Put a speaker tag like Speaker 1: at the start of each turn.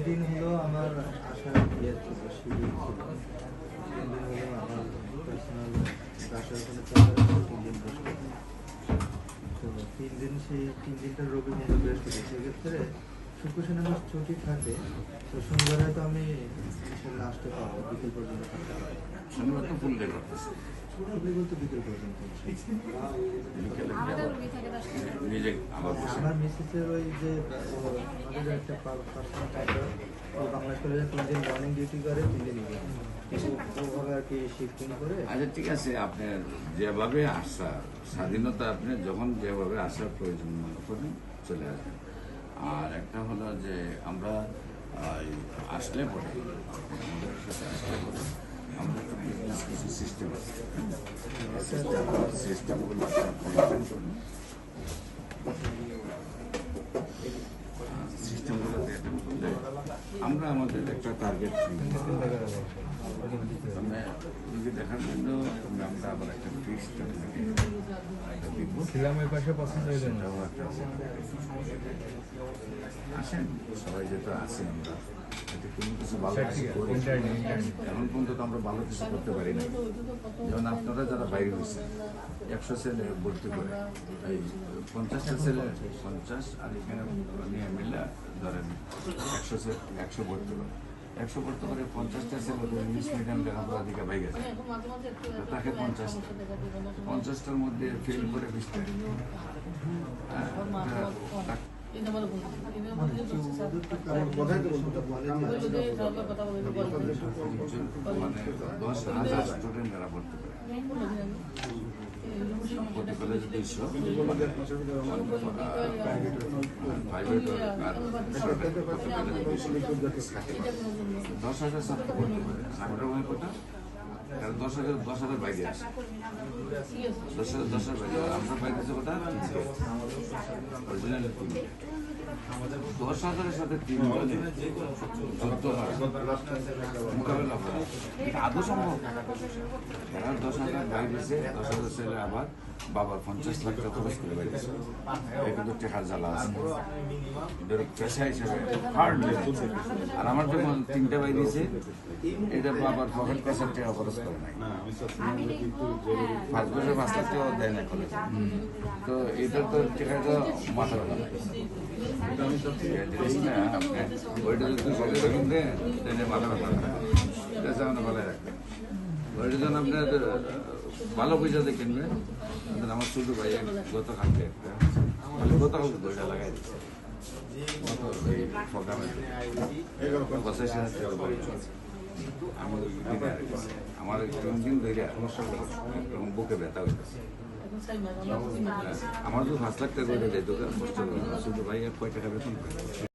Speaker 1: দিন হলো আমার আসার ইয়ে ছিল, শিডিউল ছিল। 3 দিন হলো আমার পার্সোনাল বাসার ওখানে প্রবলেম ছিল, 3 দিন বসে। তো 3 দিন, সেই 3 দিনটা রবি মঙ্গল বৃহস্পতি, সেক্ষেত্রে শুক্র শনি আমার ছুটি থাকে। তো শনিবারে তো আমি ইনশাল্লাহ আসতে পারবো, বিকেল পর্যন্ত থাকতে পারবো।
Speaker 2: শনিবার তো ফুল ডে করতেছে,
Speaker 1: ফুললি বলতে বিকেল পর্যন্ত।
Speaker 2: বিকেলে নিজে আবার বসে
Speaker 1: আমার মিসেসের ওই যে আমাদের একটা পার্সোনাল টাইটার, ও বাংলাদেশ কলেজে 3 দিন মর্নিং ডিউটি করে, 3 দিন ইভিনিং, কিন্তু ওভাবে আর কি শিফটিং করে।
Speaker 2: আচ্ছা ঠিক আছে, আপনার যেভাবে আসা স্বাধীনতা, আপনি যখন যেভাবে আসার প্রয়োজন মনে করেন চলে আসবেন। আর একটা হলো যে আমরা আসলে পরে আমাদের সাথে আসলে পরে আমরা একটা বিজনেস কিছু সিস্টেম আছে, সিস্টেমগুলো সিস্টেমগুলোতে আমরা আমাদের একটা টার্গেট মানে রুগী দেখার জন্য আমরা আবার একটা ফিক্স
Speaker 1: ছিলামের পাশে পছন্দ হইল না।
Speaker 2: আসেন সবাই যেহেতু আছি আমরা, এতে কোনো কিছু ভালো কিছু করি। এখন পর্যন্ত তো আমরা ভালো কিছু করতে পারি না। যেমন আপনারা যারা বাইরে হয়েছেন 100 ছেলে ভর্তি করে, এই 50টা ছেলে 50 আর এখানে নিয়ে মিলে ধরেন 100 ভর্তি করে, 100 ভর্তি করে 50টা ছেলে ইংলিশ মিডিয়াম লেখাপড়া দিকে ভাই গেছে, তাকে 50টার মধ্যে ফেল করে 20টা। মানে 10,000 স্টুডেন্টরা ভর্তি করে, প্রতি কলেজে 200, প্রাইভেট আর 10,000 ছাত্র ভর্তি করে। আমরা ওই কটা 10,000 বাইরে আসে, 10,000 বাইরে আমরা বাইরে যে কটা অরিজিনাল 10,000-এর সাথে 3 জনে যুদ্ধ হয়, মোকাবেলা করা আদৌ সম্ভব। এরা 10,000 বাইরেছে, 10,000 ছেলে আবার বাবার 50 লাখ টাকা খরচ করে বাইরেছে। এই কিন্তু টেকার জ্বালা আছে, পেশা হিসেবে হার্ড লেভেল। আর আমার যখন 3টা বাইরেছে, এটা বাবার পকেট পেশার টাকা খরচ করে নাই, 5 বছর 5 লাখ টাকা দেয় না কলেজে। তো এটা তো টেকাটা মাথা ব্যথা। ওইটা যদি কলেজে কিনতেন তাহলে মাথা ব্যথা পেশা মানে ভালো রাখবেন। ওইটা যখন আপনার ভালো পয়সাতে কিনবেন। আমার ছোটো ভাই গতকালকে গতকালকে বইটা লাগাই দিচ্ছে, আমার 3 দিন ধরে বুকে ব্যথা হইতেছে। আমার তো 5 লাখ টাকা করে যেত, কষ্ট করে ছোটো ভাই 1 কোটি টাকা বেতন পায়।